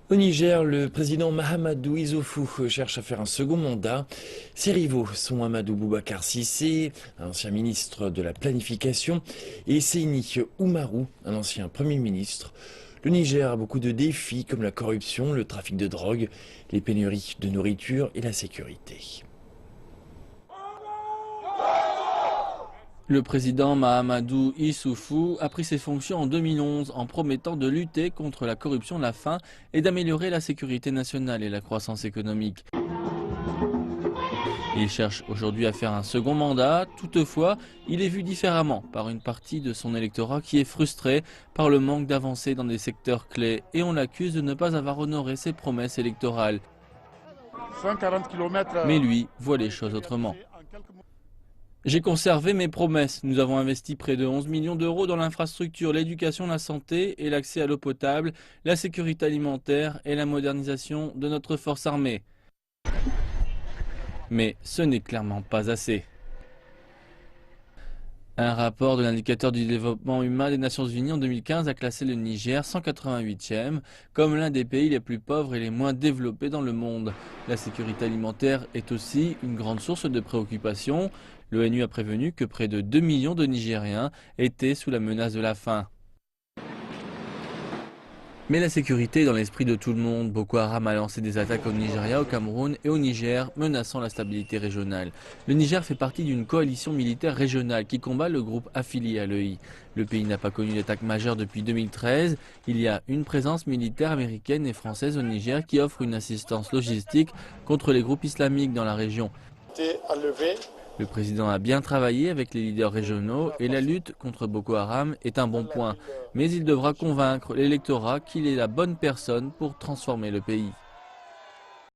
Au Niger, le président Mahamadou Issoufou cherche à faire un second mandat. Ses rivaux sont Amadou Boubacar Cissé, un ancien ministre de la Planification, et Seyni Oumarou, un ancien Premier ministre. Le Niger a beaucoup de défis comme la corruption, le trafic de drogue, les pénuries de nourriture et la sécurité. Le président Mahamadou Issoufou a pris ses fonctions en 2011 en promettant de lutter contre la corruption, la faim et d'améliorer la sécurité nationale et la croissance économique. Il cherche aujourd'hui à faire un second mandat, toutefois, il est vu différemment par une partie de son électorat qui est frustré par le manque d'avancées dans des secteurs clés et on l'accuse de ne pas avoir honoré ses promesses électorales. 140 km Mais lui voit les choses autrement. J'ai conservé mes promesses. Nous avons investi près de 11 millions d'euros dans l'infrastructure, l'éducation, la santé et l'accès à l'eau potable, la sécurité alimentaire et la modernisation de notre force armée. Mais ce n'est clairement pas assez. Un rapport de l'indicateur du développement humain des Nations Unies en 2015 a classé le Niger 188e comme l'un des pays les plus pauvres et les moins développés dans le monde. La sécurité alimentaire est aussi une grande source de préoccupation. L'ONU a prévenu que près de 2 millions de Nigériens étaient sous la menace de la faim. Mais la sécurité est dans l'esprit de tout le monde. Boko Haram a lancé des attaques au Nigeria, au Cameroun et au Niger, menaçant la stabilité régionale. Le Niger fait partie d'une coalition militaire régionale qui combat le groupe affilié à l'EI. Le pays n'a pas connu d'attaque majeure depuis 2013. Il y a une présence militaire américaine et française au Niger qui offre une assistance logistique contre les groupes islamiques dans la région. Le président a bien travaillé avec les leaders régionaux et la lutte contre Boko Haram est un bon point. Mais il devra convaincre l'électorat qu'il est la bonne personne pour transformer le pays.